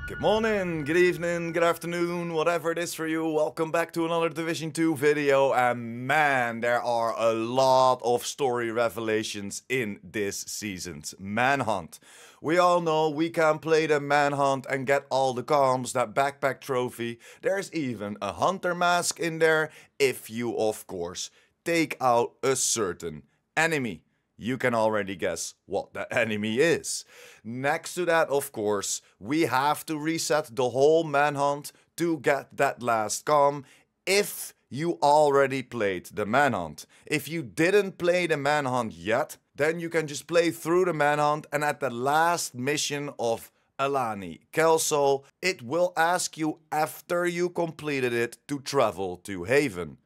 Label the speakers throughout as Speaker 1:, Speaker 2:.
Speaker 1: Good morning, good evening, good afternoon, whatever it is for you. Welcome back to another Division 2 video. And man, there are a lot of story revelations in this season's Manhunt. We all know we can play the Manhunt and get all the comms, that backpack trophy. There's even a hunter mask in there if you, of course, take out a certain enemy. You can already guess what that enemy is. Next to that, of course, we have to reset the whole Manhunt to get that last comm if you already played the Manhunt. If you didn't play the Manhunt yet, then you can just play through the Manhunt, and at the last mission of Alani Kelso, it will ask you after you completed it to travel to Haven.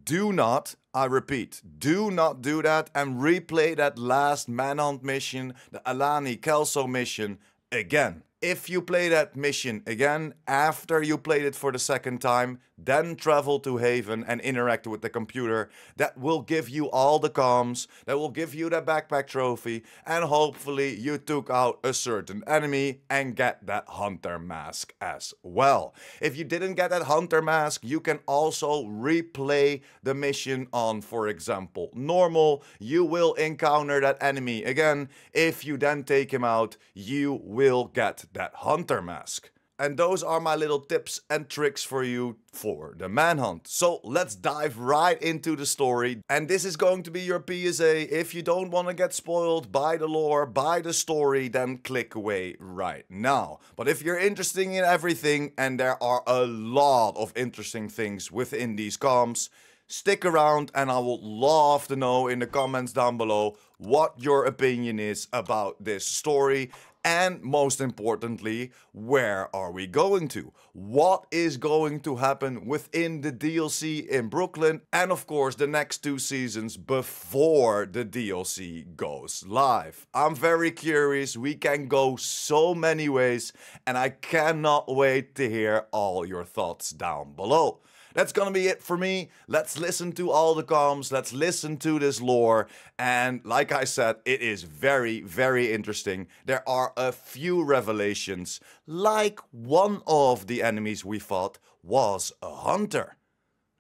Speaker 1: Do not, I repeat, do not do that and replay that last Manhunt mission, the Alani Kelso mission, again. If you play that mission again after you played it for the second time, then travel to Haven and interact with the computer. That will give you all the comms, that will give you that backpack trophy, and hopefully you took out a certain enemy and get that hunter mask as well. If you didn't get that hunter mask, you can also replay the mission on, for example, normal. You will encounter that enemy again. If you then take him out, you will get that hunter mask. And those are my little tips and tricks for you for the Manhunt. So let's dive right into the story. And this is going to be your PSA. If you don't want to get spoiled by the lore, by the story, then click away right now. But if you're interested in everything, and there are a lot of interesting things within these comms, stick around and I would love to know in the comments down below what your opinion is about this story. And most importantly, where are we going to? What is going to happen within the DLC in Brooklyn? And of course, the next 2 seasons before the DLC goes live. I'm very curious. We can go so many ways, and I cannot wait to hear all your thoughts down below. That's gonna be it for me. Let's listen to all the comms, let's listen to this lore, and like I said, it is very, very interesting. There are a few revelations, like one of the enemies we fought was a hunter.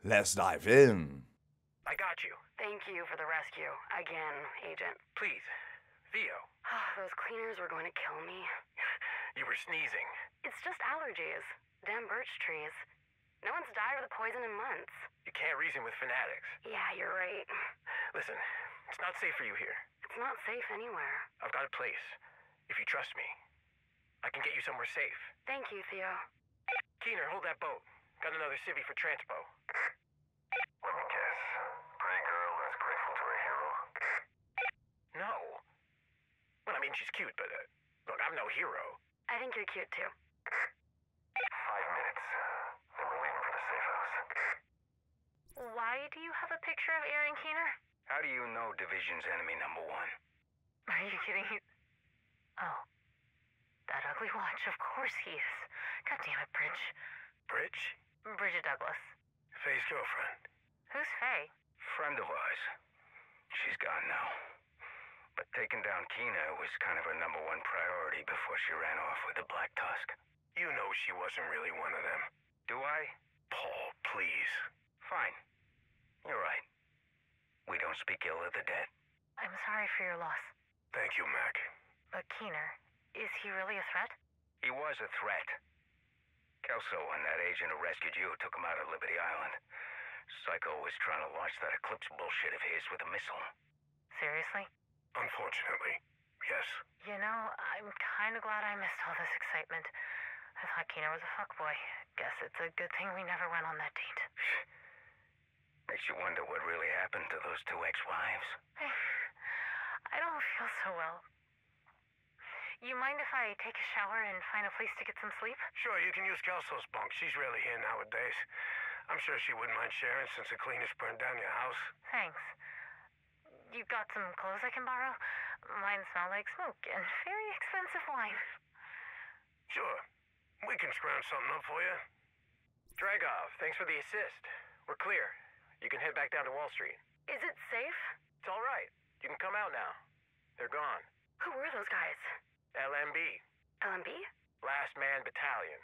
Speaker 1: Let's dive in.
Speaker 2: I got you.
Speaker 3: Thank you for the rescue. Again, Agent.
Speaker 2: Please. Theo.
Speaker 3: Those cleaners were going to kill me.
Speaker 2: You were sneezing.
Speaker 3: It's just allergies. Damn birch trees. No one's died of the poison in months.
Speaker 2: You can't reason with fanatics.
Speaker 3: Yeah, you're right.
Speaker 2: Listen, it's not safe for you here.
Speaker 3: It's not safe anywhere.
Speaker 2: I've got a place. If you trust me, I can get you somewhere safe.
Speaker 3: Thank you, Theo.
Speaker 2: Keener, hold that boat. Got another civvy for transpo.
Speaker 4: Let me guess. Pretty girl is grateful to her hero?
Speaker 2: No. Well, I mean, she's cute, but look, I'm no hero.
Speaker 3: I think you're cute, too.
Speaker 4: 5 minutes. Then we're leaving for the safe house.
Speaker 3: Why do you have a picture of Aaron Keener?
Speaker 4: How do you know Division's enemy #1?
Speaker 3: Are you kidding? Oh. That ugly watch. Of course he is. God damn it, Bridge.
Speaker 2: Bridge?
Speaker 3: Bridget Douglas.
Speaker 2: Faye's girlfriend.
Speaker 3: Who's Faye?
Speaker 4: Friend of ours. She's gone now. But taking down Keener was kind of her #1 priority before she ran off with the Black Tusk.
Speaker 2: You know she wasn't really one of them.
Speaker 4: Do I?
Speaker 2: Paul, please.
Speaker 4: Fine. You're right. We don't speak ill of the dead.
Speaker 3: I'm sorry for your loss.
Speaker 2: Thank you, Mac.
Speaker 3: But Keener, is he really a threat?
Speaker 4: He was a threat. Kelso and that agent who rescued you took him out of Liberty Island. Psycho was trying to launch that Eclipse bullshit of his with a missile.
Speaker 3: Seriously?
Speaker 2: Unfortunately, yes.
Speaker 3: You know, I'm kind of glad I missed all this excitement. I thought Keener was a fuckboy. Guess it's a good thing we never went on that date.
Speaker 4: Makes you wonder what really happened to those 2 ex-wives.
Speaker 3: I don't feel so well. You mind if I take a shower and find a place to get some sleep?
Speaker 2: Sure, you can use Kelso's bunk. She's rarely here nowadays. I'm sure she wouldn't mind sharing since the cleaners burned down your house.
Speaker 3: Thanks. You got some clothes I can borrow? Mine smell like smoke and very expensive wine.
Speaker 2: Sure. We can scrounge something up for you. Dragov, thanks for the assist. We're clear. You can head back down to Wall Street.
Speaker 3: Is it safe?
Speaker 2: It's all right. You can come out now. They're gone.
Speaker 3: Who were those guys?
Speaker 2: LMB.
Speaker 3: LMB?
Speaker 2: Last Man Battalion.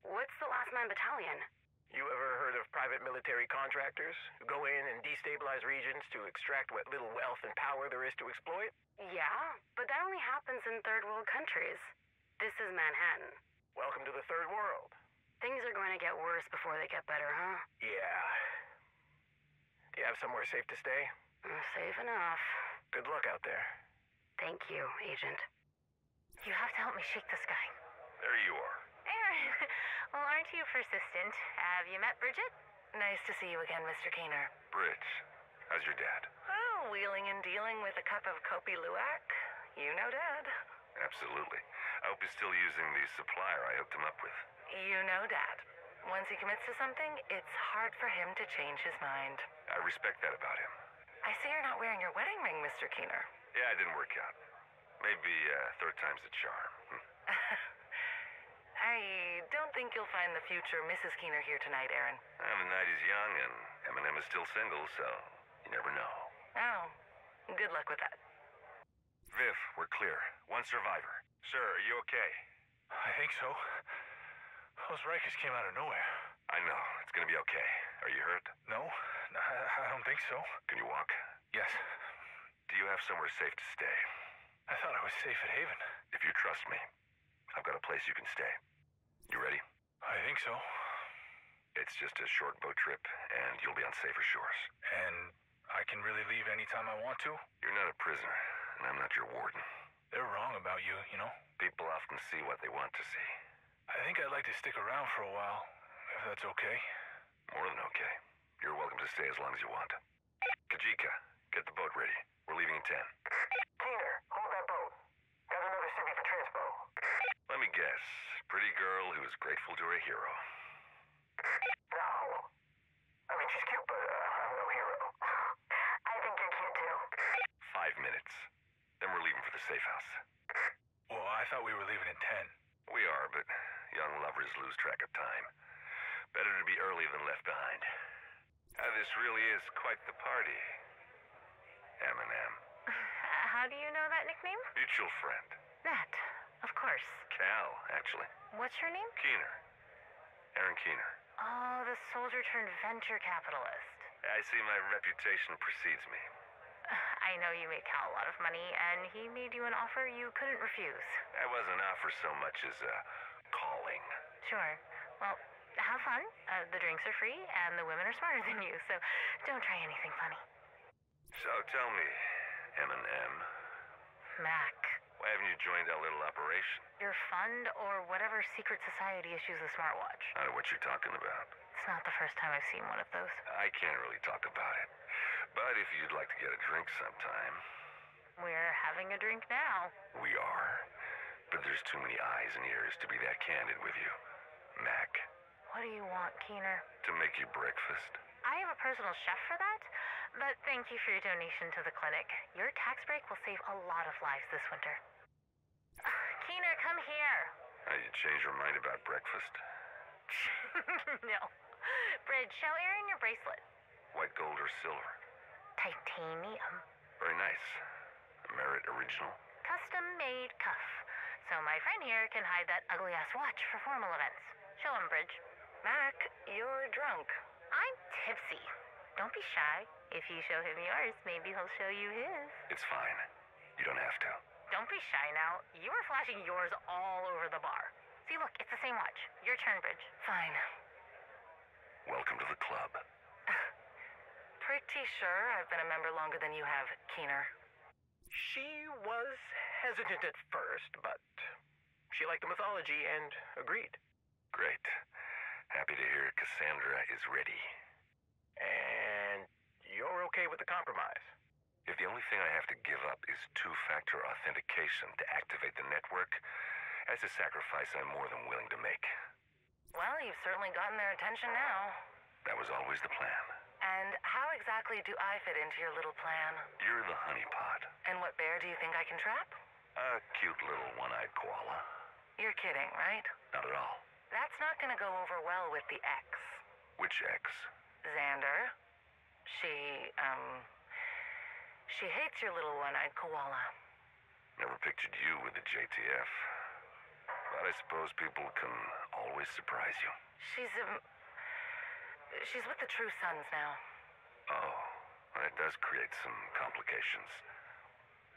Speaker 3: What's the Last Man Battalion?
Speaker 2: You ever heard of private military contractors who go in and destabilize regions to extract what little wealth and power there is to exploit?
Speaker 3: Yeah, but that only happens in third world countries. This is Manhattan.
Speaker 2: Welcome to the third world.
Speaker 3: Things are going to get worse before they get better, huh?
Speaker 2: Yeah. Do you have somewhere safe to stay?
Speaker 3: Safe enough.
Speaker 2: Good luck out there.
Speaker 3: Thank you, Agent. You have to help me shake this guy.
Speaker 4: There you are.
Speaker 3: Aaron, well, aren't you persistent? Have you met Bridget? Nice to see you again, Mr. Keener.
Speaker 4: Bridge, how's your dad?
Speaker 3: Oh, wheeling and dealing with a cup of Kopi Luwak. You know Dad.
Speaker 4: Absolutely. I hope he's still using the supplier I hooked him up with.
Speaker 3: You know Dad. Once he commits to something, it's hard for him to change his mind.
Speaker 4: I respect that about him.
Speaker 3: I see you're not wearing your wedding ring, Mr. Keener.
Speaker 4: Yeah, it didn't work out. Maybe third time's the charm.
Speaker 3: I don't think you'll find the future Mrs. Keener here tonight, Aaron.
Speaker 4: The night is young and Eminem is still single, so you never know.
Speaker 3: Oh, good luck with that.
Speaker 4: Viv, we're clear. One survivor. Sir, are you okay?
Speaker 5: I think so. Those Rikers came out of nowhere.
Speaker 4: I know. It's gonna be okay. Are you hurt?
Speaker 5: No, I don't think so.
Speaker 4: Can you walk?
Speaker 5: Yes.
Speaker 4: Do you have somewhere safe to stay?
Speaker 5: I thought I was safe at Haven.
Speaker 4: If you trust me, I've got a place you can stay. You ready?
Speaker 5: I think so.
Speaker 4: It's just a short boat trip, and you'll be on safer shores.
Speaker 5: And I can really leave anytime I want to?
Speaker 4: You're not a prisoner, and I'm not your warden.
Speaker 5: They're wrong about you, you know?
Speaker 4: People often see what they want to see.
Speaker 5: I think I'd like to stick around for a while, if that's okay.
Speaker 4: More than okay. You're welcome to stay as long as you want. Kajika, get the boat ready. We're leaving in 10.
Speaker 2: Keener, hold that boat. Got another civvy for transpo.
Speaker 4: Let me guess. Pretty girl who is grateful to her hero.
Speaker 2: No. I mean, she's cute, but I'm no hero.
Speaker 3: I think you're cute, too.
Speaker 4: 5 minutes. Then we're leaving for the safe house.
Speaker 5: Well, I thought we were leaving in 10.
Speaker 4: We are, but young lovers lose track of time. Better to be early than left behind. This really is quite the party. Eminem.
Speaker 3: How do you know that nickname?
Speaker 4: Mutual friend.
Speaker 3: That, of course.
Speaker 4: Cal, actually.
Speaker 3: What's your name?
Speaker 4: Keener. Aaron Keener.
Speaker 3: Oh, the soldier turned venture capitalist.
Speaker 4: I see my reputation precedes me.
Speaker 3: I know you made Cal a lot of money, and he made you an offer you couldn't refuse.
Speaker 4: That wasn't an offer so much as a calling.
Speaker 3: Sure. Well, have fun. The drinks are free, and the women are smarter than you, so don't try anything funny.
Speaker 4: So tell me, Eminem,
Speaker 3: Mac,
Speaker 4: why haven't you joined our little operation?
Speaker 3: your fund or whatever secret society issues a smartwatch.
Speaker 4: I know what you're talking about.
Speaker 3: It's not the first time I've seen one of those.
Speaker 4: I can't really talk about it. But if you'd like to get a drink sometime...
Speaker 3: We're having a drink now.
Speaker 4: We are. But there's too many eyes and ears to be that candid with you. Mac,
Speaker 3: What do you want, Keener?
Speaker 4: to make you breakfast.
Speaker 3: I have a personal chef for that, but thank you for your donation to the clinic. Your tax break will save a lot of lives this winter. Keener, come here.
Speaker 4: You change your mind about breakfast?
Speaker 3: No. Bridge, show Aaron your bracelet.
Speaker 4: White gold or silver?
Speaker 3: Titanium.
Speaker 4: Very nice. Merit original.
Speaker 3: Custom-made cuff. So my friend here can hide that ugly-ass watch for formal events. Show him, Bridge. Mac, you're drunk. I'm tipsy. Don't be shy. If you show him yours, maybe he'll show you his.
Speaker 4: It's fine. You don't have to.
Speaker 3: Don't be shy now. You were flashing yours all over the bar. See, look, it's the same watch. Your turn, Bridge. Fine.
Speaker 4: Welcome to the club.
Speaker 3: Pretty sure I've been a member longer than you have, Keener.
Speaker 2: She was hesitant at first, but she liked the mythology and agreed.
Speaker 4: Great. Happy to hear Cassandra is ready.
Speaker 2: And you're okay with the compromise?
Speaker 4: If the only thing I have to give up is two-factor authentication to activate the network, that's a sacrifice I'm more than willing to make.
Speaker 3: Well, you've certainly gotten their attention now.
Speaker 4: That was always the plan.
Speaker 3: And how exactly do I fit into your little plan?
Speaker 4: You're the honeypot.
Speaker 3: And what bear do you think I can trap?
Speaker 4: A cute little one-eyed koala.
Speaker 3: You're kidding, right?
Speaker 4: Not at all.
Speaker 3: That's not gonna go over well with the ex.
Speaker 4: Which ex?
Speaker 3: Xander. She hates your little one-eyed koala.
Speaker 4: Never pictured you with the JTF. But I suppose people can always surprise you.
Speaker 3: She's with the True Sons now.
Speaker 4: Oh, that does create some complications.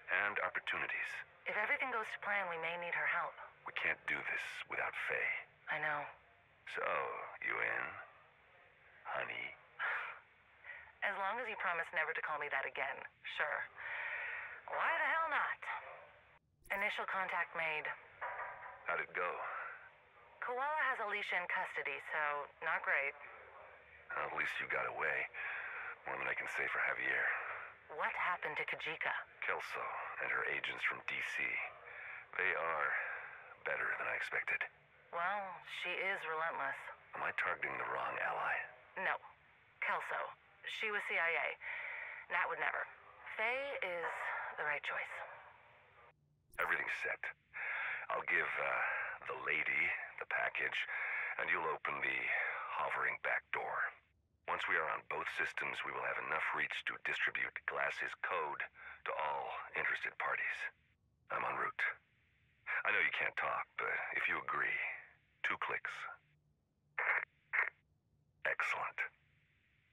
Speaker 4: And opportunities.
Speaker 3: If everything goes to plan, we may need her help.
Speaker 4: We can't do this without Faye.
Speaker 3: I know.
Speaker 4: So, you in? Honey?
Speaker 3: As long as you promise never to call me that again, sure. Why the hell not? Initial contact made.
Speaker 4: How'd it go?
Speaker 3: Koala has Alicia in custody, so not great.
Speaker 4: At least you got away. More than I can say for Javier.
Speaker 3: What happened to Kajika?
Speaker 4: Kelso and her agents from D.C. They are better than I expected.
Speaker 3: Well, she is relentless.
Speaker 4: Am I targeting the wrong ally?
Speaker 3: No. Kelso. She was CIA. Nat would never. Faye is the right choice.
Speaker 4: Everything's set. I'll give the lady the package, and you'll open the hovering back door. Once we are on both systems, we will have enough reach to distribute Glass's code to all interested parties. I'm en route. I know you can't talk, but if you agree, 2 clicks. Excellent.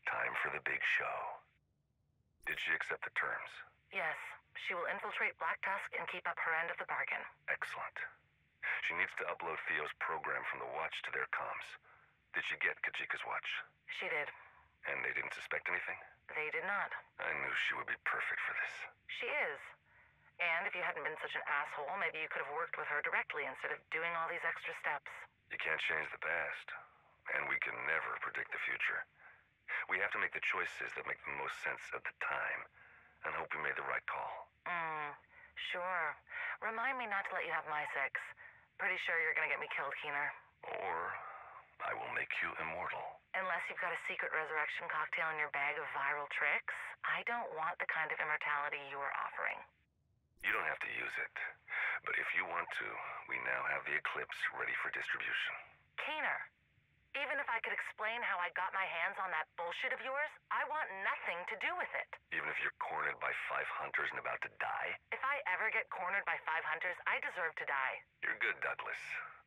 Speaker 4: Time for the big show. Did she accept the terms?
Speaker 3: Yes. She will infiltrate Black Tusk and keep up her end of the bargain.
Speaker 4: Excellent. She needs to upload Theo's program from the watch to their comms. Did she get Kajika's watch?
Speaker 3: She did.
Speaker 4: And they didn't suspect anything?
Speaker 3: They did not.
Speaker 4: I knew she would be perfect for this.
Speaker 3: She is. And if you hadn't been such an asshole, maybe you could have worked with her directly instead of doing all these extra steps.
Speaker 4: You can't change the past, and we can never predict the future. We have to make the choices that make the most sense at the time, and hope we made the right call.
Speaker 3: Sure. Remind me not to let you have my 6. Pretty sure you're gonna get me killed, Keener.
Speaker 4: Or I will make you immortal.
Speaker 3: Unless you've got a secret resurrection cocktail in your bag of viral tricks, I don't want the kind of immortality you are offering.
Speaker 4: You don't have to use it, but if you want to, we now have the Eclipse ready for distribution.
Speaker 3: Keener, even if I could explain how I got my hands on that bullshit of yours, I want nothing to do with it.
Speaker 4: Even if you're cornered by 5 hunters and about to die?
Speaker 3: If I ever get cornered by 5 hunters, I deserve to die.
Speaker 4: You're good, Douglas,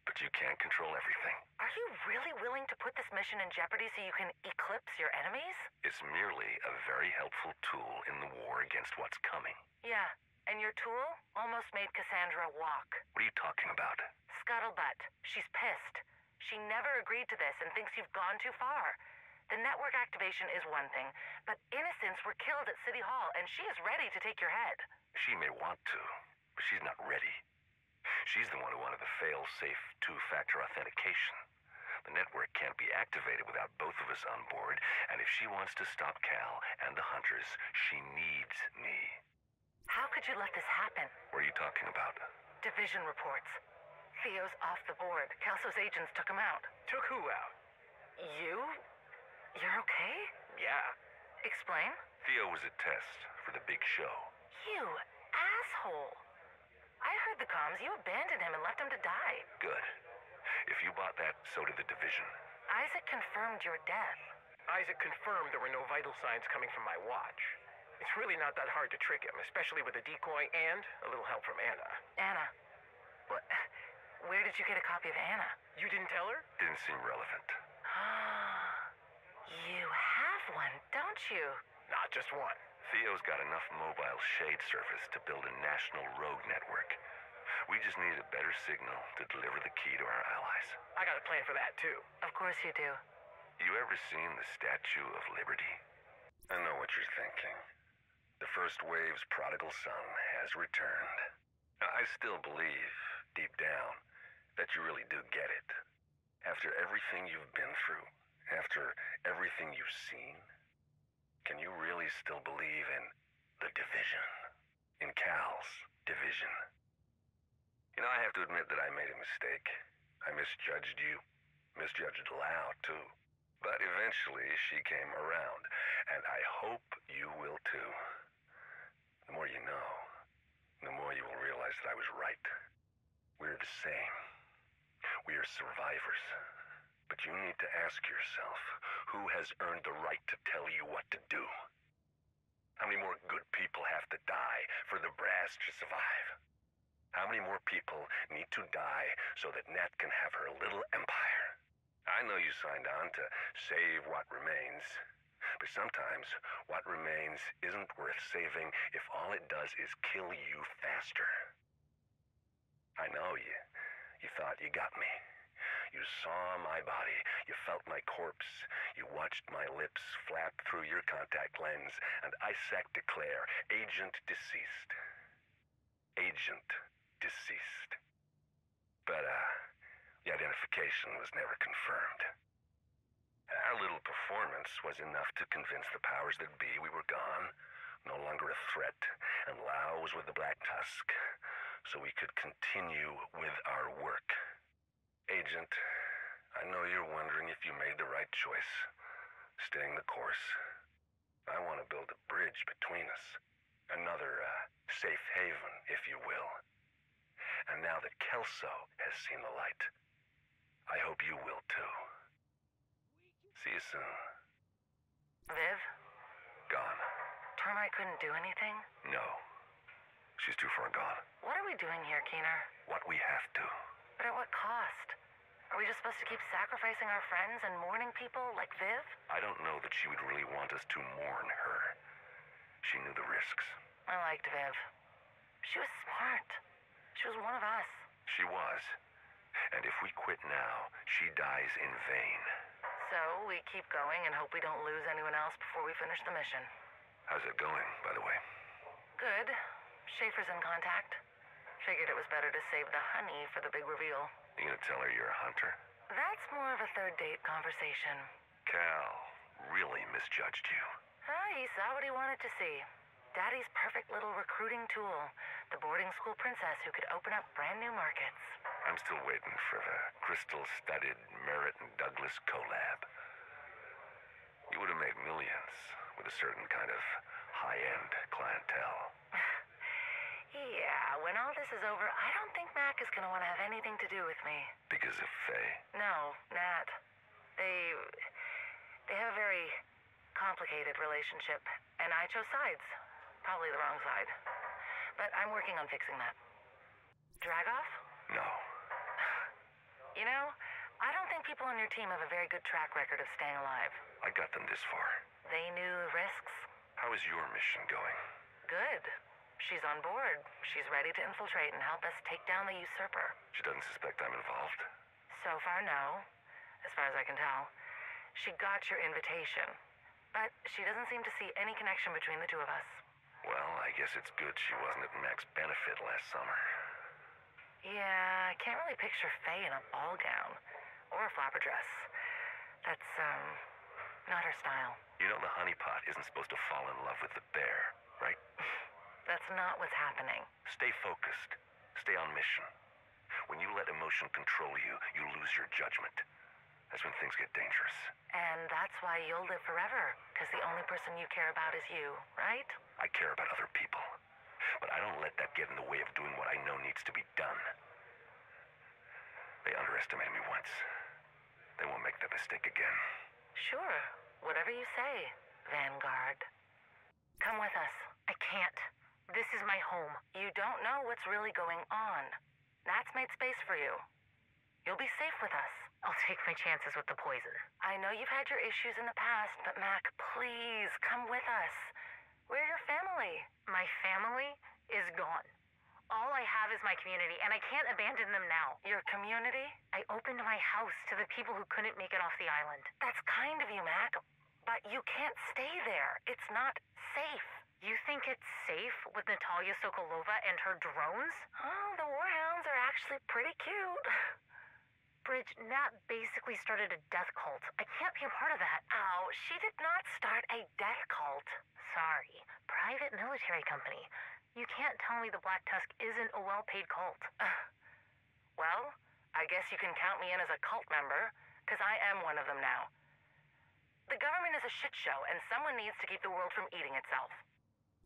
Speaker 4: but you can't control everything.
Speaker 3: Are you really willing to put this mission in jeopardy so you can eclipse your enemies?
Speaker 4: It's merely a very helpful tool in the war against what's coming.
Speaker 3: Yeah, and your tool almost made Cassandra walk.
Speaker 4: What are you talking about?
Speaker 3: Scuttlebutt. She's pissed. She never agreed to this and thinks you've gone too far. The network activation is one thing, but innocents were killed at City Hall, and she is ready to take your head.
Speaker 4: She may want to, but she's not ready. She's the one who wanted the fail-safe 2-factor authentication. The network can't be activated without both of us on board, and if she wants to stop Cal and the Hunters, she needs me.
Speaker 3: How could you let this happen?
Speaker 4: What are you talking about?
Speaker 3: Division reports. Theo's off the board. Kelso's agents took him out.
Speaker 2: Took who out?
Speaker 3: You? You're okay?
Speaker 2: Yeah.
Speaker 3: Explain.
Speaker 4: Theo was a test for the big show.
Speaker 3: You asshole. I heard the comms. You abandoned him and left him to die.
Speaker 4: Good. If you bought that, so did the division.
Speaker 3: Isaac confirmed your death.
Speaker 2: Isaac confirmed there were no vital signs coming from my watch. It's really not that hard to trick him, especially with a decoy and a little help from Anna.
Speaker 3: Anna. What? Where did you get a copy of Anna?
Speaker 2: You didn't tell her?
Speaker 4: Didn't seem relevant.
Speaker 3: You have one, don't you?
Speaker 2: Not just one.
Speaker 4: Theo's got enough mobile shade surface to build a national rogue network. We just need a better signal to deliver the key to our allies.
Speaker 2: I got a plan for that, too.
Speaker 3: Of course you do.
Speaker 4: You ever seen the Statue of Liberty? I know what you're thinking. The first wave's prodigal son has returned. Now, I still believe, deep down, that you really do get it. After everything you've been through, after everything you've seen, can you really still believe in the division? In Cal's division? You know, I have to admit that I made a mistake. I misjudged you. Misjudged Lau, too. But eventually, she came around, and I hope you will, too. The more you know, the more you will realize that I was right. We're the same. We are survivors. But you need to ask yourself, who has earned the right to tell you what to do? How many more good people have to die for the brass to survive? How many more people need to die so that Nat can have her little empire? I know you signed on to save what remains, but sometimes what remains isn't worth saving if all it does is kill you faster. I know you thought you got me. You saw my body, you felt my corpse, you watched my lips flap through your contact lens, and ISAC declare, Agent deceased. Agent deceased. But, the identification was never confirmed. Our little performance was enough to convince the powers that be we were gone, no longer a threat, and Lao was with the Black Tusk, so we could continue with our work. Agent, I know you're wondering if you made the right choice, staying the course. I want to build a bridge between us, another safe haven, if you will. And now that Kelso has seen the light, I hope you will too. See you soon.
Speaker 3: Viv?
Speaker 4: Gone.
Speaker 3: Termite couldn't do anything?
Speaker 4: No. She's too far gone.
Speaker 3: What are we doing here, Keener?
Speaker 4: What we have to.
Speaker 3: But at what cost? Are we just supposed to keep sacrificing our friends and mourning people like Viv?
Speaker 4: I don't know that she would really want us to mourn her. She knew the risks.
Speaker 3: I liked Viv. She was smart. She was one of us.
Speaker 4: She was. And if we quit now, she dies in vain.
Speaker 3: So we keep going and hope we don't lose anyone else before we finish the mission.
Speaker 4: How's it going, by the way?
Speaker 3: Good. Schaefer's in contact. Figured it was better to save the honey for the big reveal.
Speaker 4: You gonna tell her you're a hunter?
Speaker 3: That's more of a third date conversation.
Speaker 4: Cal really misjudged you.
Speaker 3: He saw what he wanted to see. Daddy's perfect little recruiting tool. The boarding school princess who could open up brand new markets.
Speaker 4: I'm still waiting for the crystal-studded Merritt and Douglas collab. You would have made millions with a certain kind of high-end clientele.
Speaker 3: Yeah, when all this is over, I don't think Mac is gonna want to have anything to do with me.
Speaker 4: Because of Faye?
Speaker 3: No, Nat. They have a very complicated relationship, and I chose sides. Probably the wrong side. But I'm working on fixing that. Drag off?
Speaker 4: No.
Speaker 3: You know, I don't think people on your team have a very good track record of staying alive.
Speaker 4: I got them this far.
Speaker 3: They knew the risks.
Speaker 4: How is your mission going?
Speaker 3: Good. She's on board. She's ready to infiltrate and help us take down the usurper.
Speaker 4: She doesn't suspect I'm involved?
Speaker 3: So far, no. As far as I can tell. She got your invitation. But she doesn't seem to see any connection between the two of us.
Speaker 4: Well, I guess it's good she wasn't at Mac's benefit last summer.
Speaker 3: Yeah, I can't really picture Faye in a ball gown. Or a flapper dress. That's, not her style.
Speaker 4: You know the honeypot isn't supposed to fall in love with the bear, right?
Speaker 3: That's not what's happening.
Speaker 4: Stay focused. Stay on mission. When you let emotion control you, you lose your judgment. That's when things get dangerous.
Speaker 3: And that's why you'll live forever, because the only person you care about is you, right?
Speaker 4: I care about other people, but I don't let that get in the way of doing what I know needs to be done. They underestimated me once. They won't make that mistake again.
Speaker 3: Sure. Whatever you say, Vanguard. Come with us.
Speaker 6: I can't. This is my home.
Speaker 3: You don't know what's really going on. Nat's made space for you. You'll be safe with us.
Speaker 6: I'll take my chances with the poison.
Speaker 3: I know you've had your issues in the past, but Mac, please, come with us. We're your family.
Speaker 6: My family is gone. All I have is my community, and I can't abandon them now.
Speaker 3: Your community?
Speaker 6: I opened my house to the people who couldn't make it off the island.
Speaker 3: That's kind of you, Mac, but you can't stay there. It's not safe.
Speaker 6: You think it's safe with Natalia Sokolova and her drones?
Speaker 3: Oh, the Warhounds are actually pretty cute.
Speaker 6: Bridge, Nat basically started a death cult. I can't be a part of that.
Speaker 3: Oh, she did not start a death cult.
Speaker 6: Sorry. Private military company. You can't tell me the Black Tusk isn't a well-paid cult.
Speaker 3: Well, I guess you can count me in as a cult member, because I am one of them now. The government is a shit show, and someone needs to keep the world from eating itself.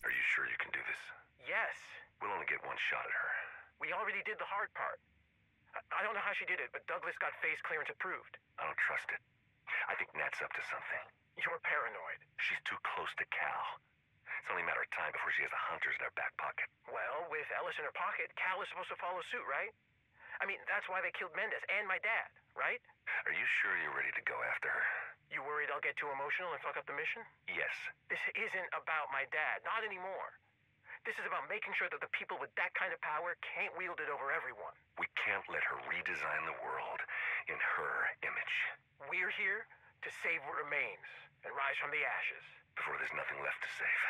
Speaker 4: Are you sure you can do this?
Speaker 2: Yes.
Speaker 4: We'll only get one shot at her.
Speaker 2: We already did the hard part. I don't know how she did it, but Douglas got face clearance approved.
Speaker 4: I don't trust it. I think Nat's up to something.
Speaker 2: You're paranoid.
Speaker 4: She's too close to Cal. It's only a matter of time before she has the hunters in her back pocket.
Speaker 2: Well, with with Ellis in her pocket, Cal is supposed to follow suit, right? I mean, that's why they killed Mendez and my dad, right?
Speaker 4: Are you sure you're ready to go after her?
Speaker 2: You worried I'll get too emotional and fuck up the mission?
Speaker 4: Yes.
Speaker 2: This isn't about my dad, not anymore. This is about making sure that the people with that kind of power can't wield it over everyone.
Speaker 4: We can't let her redesign the world in her image.
Speaker 2: We're here to save what remains and rise from the ashes.
Speaker 4: Before there's nothing left to save.